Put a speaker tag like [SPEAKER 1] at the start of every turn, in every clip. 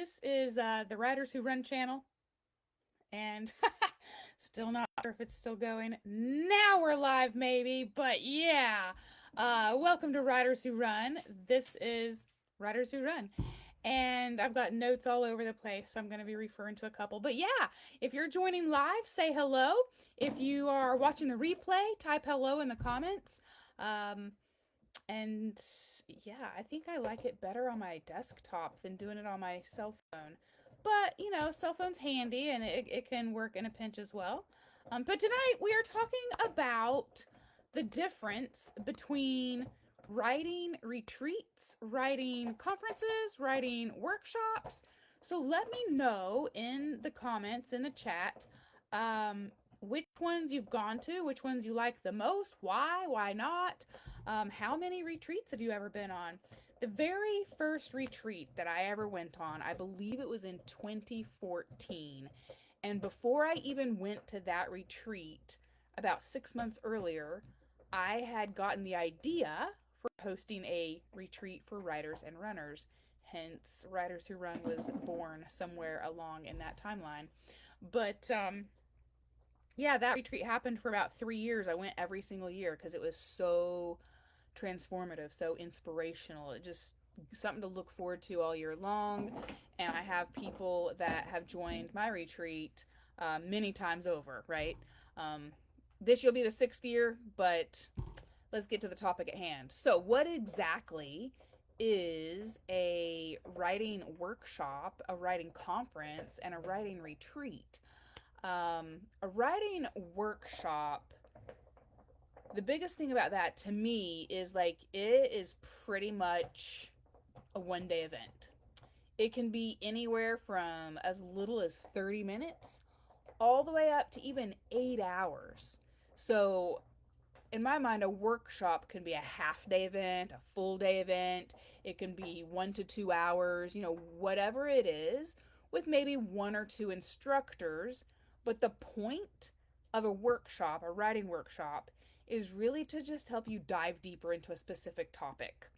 [SPEAKER 1] This is the Writers Who Run channel, and still not sure if it's still going. Now we're live, maybe, but yeah. Welcome to Writers Who Run. This is Writers Who Run. And I've got notes all over the place, so I'm going to be referring to a couple. But yeah, if you're joining live, say hello. If you are watching the replay, type hello in the comments. Um, and yeah, I think I like it better on my desktop than doing it on my cell phone. But, cell phone's handy and it can work in a pinch as well. But tonight we are talking about the difference between writing retreats, writing conferences, writing workshops. So let me know in the comments, in the chat, which ones you've gone to, which ones you like the most, why not, how many retreats have you ever been on? The very first retreat that I ever went on, I believe it was in 2014. And before I even went to that retreat, about 6 months earlier, I had gotten the idea for hosting a retreat for writers and runners. Hence, Writers Who Run was born somewhere along in that timeline. But yeah, that retreat happened for about 3 years. I went every single year because it was so transformative, so inspirational. It just something to look forward to all year long. And I have people that have joined my retreat many times over, right? Um, this will be the 6th year, but let's get to the topic at hand. So, what exactly is a writing workshop, a writing conference, and a writing retreat? A writing workshop, the biggest thing about that to me is like it is pretty much a 1 day event. It can be anywhere from as little as 30 minutes all the way up to even 8 hours. So, in my mind, a workshop can be a half day event, a full day event. It can be 1 to 2 hours, whatever it is, with maybe one or two instructors. But the point of a workshop, a writing workshop, is really to just help you dive deeper into a specific topic.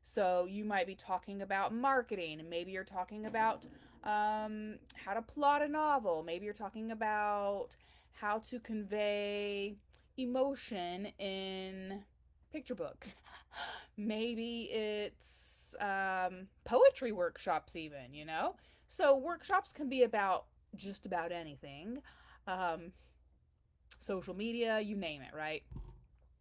[SPEAKER 1] So you might be talking about marketing, and maybe you're talking about how to plot a novel. Maybe you're talking about how to convey emotion in picture books. Maybe it's poetry workshops, even. So workshops can be about just about anything. Um, Social media, you name it, right?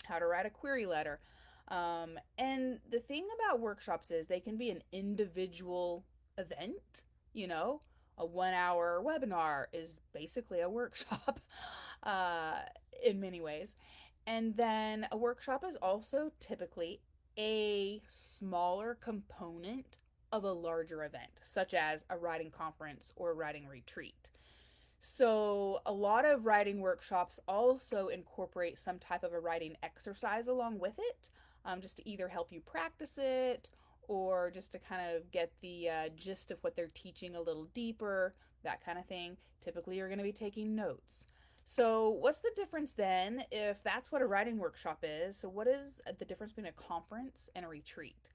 [SPEAKER 1] How to write a query letter. And the thing about workshops is they can be an individual event, you know. A 1 hour webinar is basically a workshop uh, in many ways. And then a workshop is also typically a smaller component of a larger event, such as a writing conference or a writing retreat. So, a lot of writing workshops also incorporate some type of a writing exercise along with it, just to either help you practice it or just to kind of get the gist of what they're teaching a little deeper, that kind of thing. Typically, you're going to be taking notes. So, what's the difference then if that's what a writing workshop is? So, what is the difference between a conference and a retreat?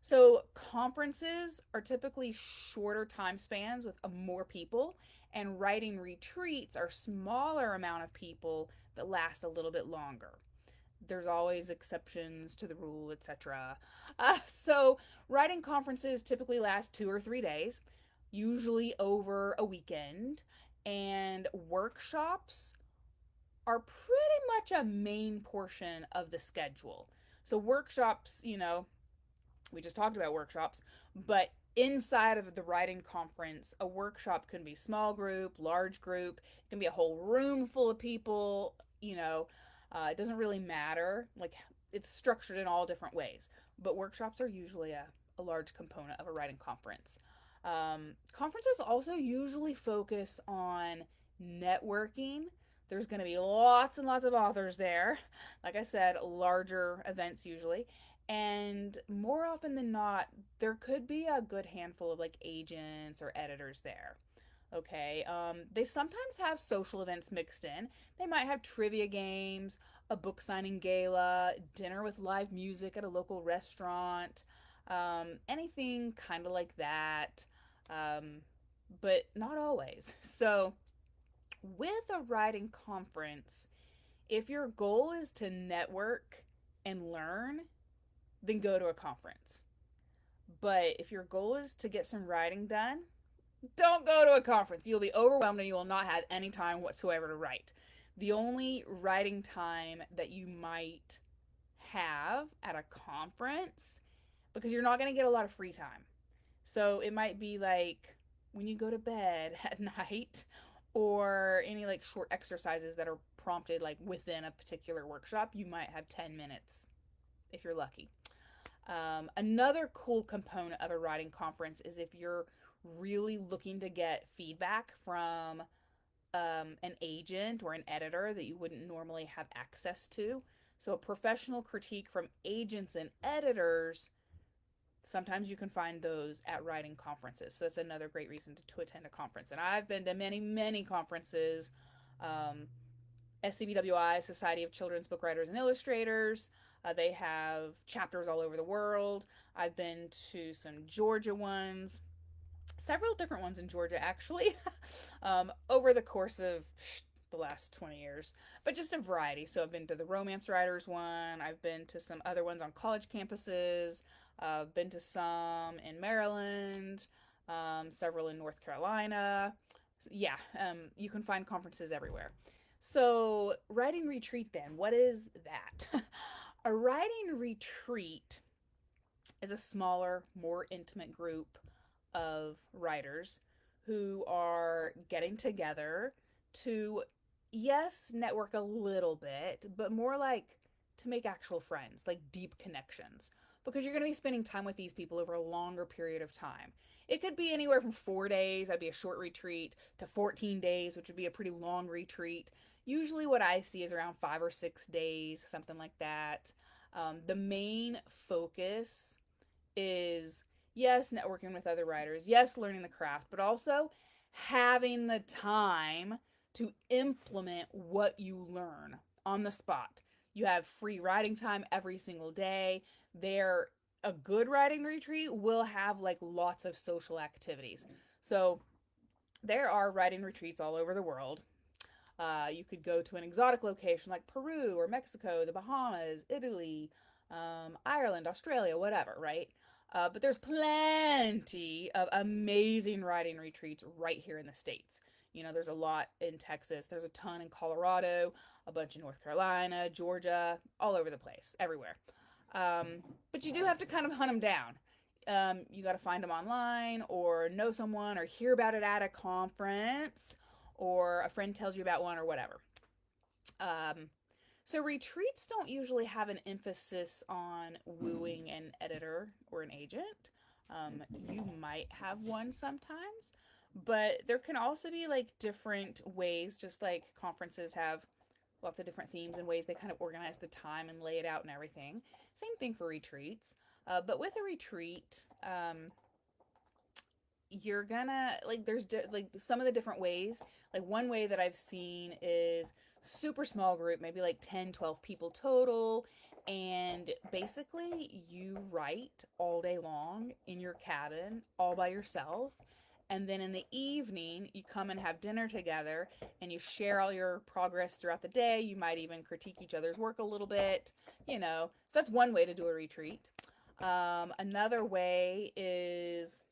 [SPEAKER 1] So, conferences are typically shorter time spans with more people, and writing retreats are smaller amount of people that last a little bit longer. There's always exceptions to the rule, etc. So, writing conferences typically last 2 or 3 days, usually over a weekend, and workshops are pretty much a main portion of the schedule. So, workshops, we just talked about workshops, but inside of the writing conference, a workshop can be small group, large group, it can be a whole room full of people, it doesn't really matter. Like, it's structured in all different ways, but workshops are usually a large component of a writing conference. Conferences also usually focus on networking. There's going to be lots and lots of authors there. Like I said, larger events usually. And more often than not, there could be a good handful of like agents or editors there. Okay. They sometimes have social events mixed in. They might have trivia games, a book signing gala, dinner with live music at a local restaurant, anything kind of like that. um, but not always. So, with a writing conference, if your goal is to network and learn, then go to a conference. But if your goal is to get some writing done, don't go to a conference. You'll be overwhelmed and you will not have any time whatsoever to write. The only writing time that you might have at a conference, because you're not going to get a lot of free time. So it might be like when you go to bed at night, or any like short exercises that are prompted like within a particular workshop, you might have 10 minutes if you're lucky. Another cool component of a writing conference is if you're really looking to get feedback from an agent or an editor that you wouldn't normally have access to. So, a professional critique from agents and editors, sometimes you can find those at writing conferences. So, that's another great reason to attend a conference. And I've been to many, many conferences. SCBWI, Society of Children's Book Writers and Illustrators. They have chapters all over the world. I've been to some Georgia ones, several different ones in Georgia, actually, over the course of the last 20 years, but just a variety. So I've been to the Romance Writers one, I've been to some other ones on college campuses, been to some in Maryland, several in North Carolina. Yeah, you can find conferences everywhere. So, writing retreat then, what is that? A writing retreat is a smaller, more intimate group of writers who are getting together to, yes, network a little bit, but more like to make actual friends, like deep connections. Because you're going to be spending time with these people over a longer period of time. It could be anywhere from 4 days, that'd be a short retreat, to 14 days, which would be a pretty long retreat. Usually, what I see is around 5 or 6 days, something like that. The main focus is, yes, networking with other writers, yes, learning the craft, but also having the time to implement what you learn on the spot. You have free writing time every single day. There, a good writing retreat will have like lots of social activities. So there are writing retreats all over the world. You could go to an exotic location like Peru or Mexico, the Bahamas, Italy, Ireland, Australia, whatever, right? But there's plenty of amazing writing retreats right here in the States. You know, there's a lot in Texas, there's a ton in Colorado, a bunch in North Carolina, Georgia, all over the place, everywhere. But you do have to kind of hunt them down. You got to find them online or know someone or hear about it at a conference or a friend tells you about one or whatever. Um, so retreats don't usually have an emphasis on wooing an editor or an agent. You might have one sometimes, but there can also be like different ways, just like conferences have lots of different themes and ways they kind of organize the time and lay it out and everything. Same thing for retreats. But with a retreat, you're gonna like like some of the different ways, like one way that I've seen is super small group, maybe like 10, 12 people total, and basically you write all day long in your cabin all by yourself, and then in the evening you come and have dinner together and you share all your progress throughout the day. You might even critique each other's work a little bit, so that's one way to do a retreat. Another way is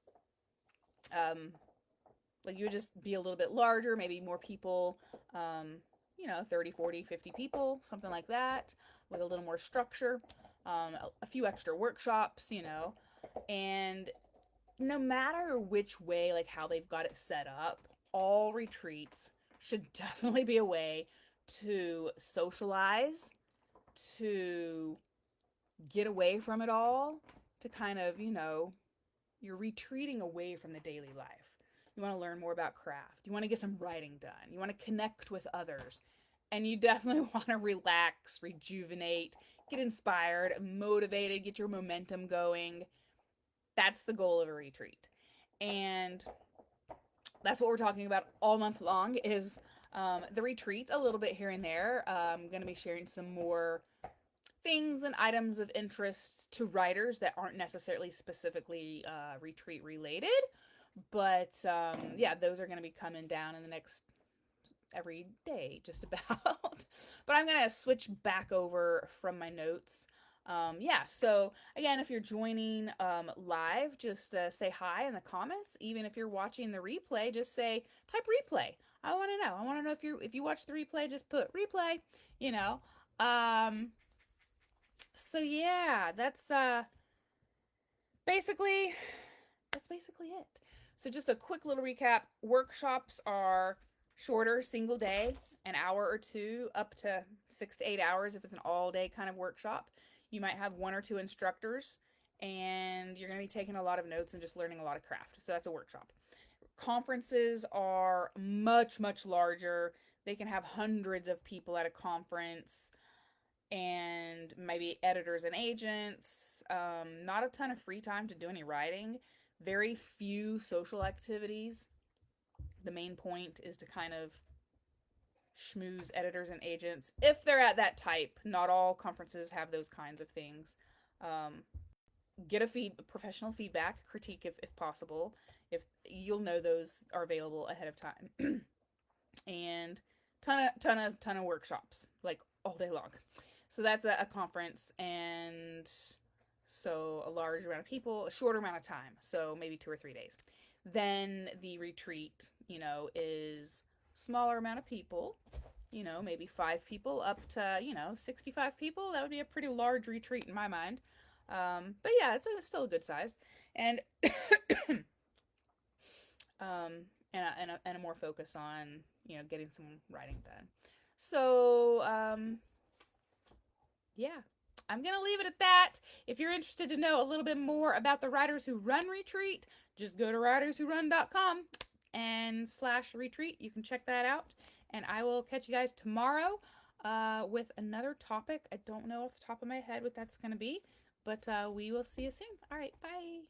[SPEAKER 1] like you would just be a little bit larger, maybe more people, 30, 40, 50 people, something like that, with a little more structure, a few extra workshops, and no matter which way, like how they've got it set up, all retreats should definitely be a way to socialize, to get away from it all, to kind of, you're retreating away from the daily life. You want to learn more about craft. You want to get some writing done. You want to connect with others. And you definitely want to relax, rejuvenate, get inspired, motivated, get your momentum going. That's the goal of a retreat. And that's what we're talking about all month long is the retreat, a little bit here and there. I'm going to be sharing some more things and items of interest to writers that aren't necessarily specifically retreat related, But yeah, those are going to be coming down in the next every day, just about. But I'm going to switch back over from my notes. Yeah, so again, if you're joining live, just say hi in the comments. Even if you're watching the replay, just say type replay. I want to know. I want to know if you watch the replay, just put replay. You know. Um, so yeah, basically that's basically it. So just a quick little recap. Workshops are shorter, single day, an hour or two, up to 6 to 8 hours if it's an all day kind of workshop. You might have one or two instructors, and you're going to be taking a lot of notes and just learning a lot of craft. So that's a workshop. Conferences are much, much larger. They can have hundreds of people at a conference and maybe editors and agents. Not a ton of free time to do any writing. Very few social activities. The main point is to kind of schmooze editors and agents if they're at that type. Not all conferences have those kinds of things. Um, get professional feedback, critique if possible. If you'll know those are available ahead of time, and ton of workshops like all day long. So that's a conference, and so a large amount of people, a shorter amount of time, so maybe 2 or 3 days. Then the retreat, is smaller amount of people, maybe 5 people up to 65 people. That would be a pretty large retreat in my mind. But yeah, it's still a good size, and and a more focus on getting some writing done. So yeah, I'm going to leave it at that. If you're interested to know a little bit more about the Writers Who Run retreat, just go to writerswhorun.com and /retreat. You can check that out. And I will catch you guys tomorrow with another topic. I don't know off the top of my head what that's going to be, but we will see you soon. All right, bye.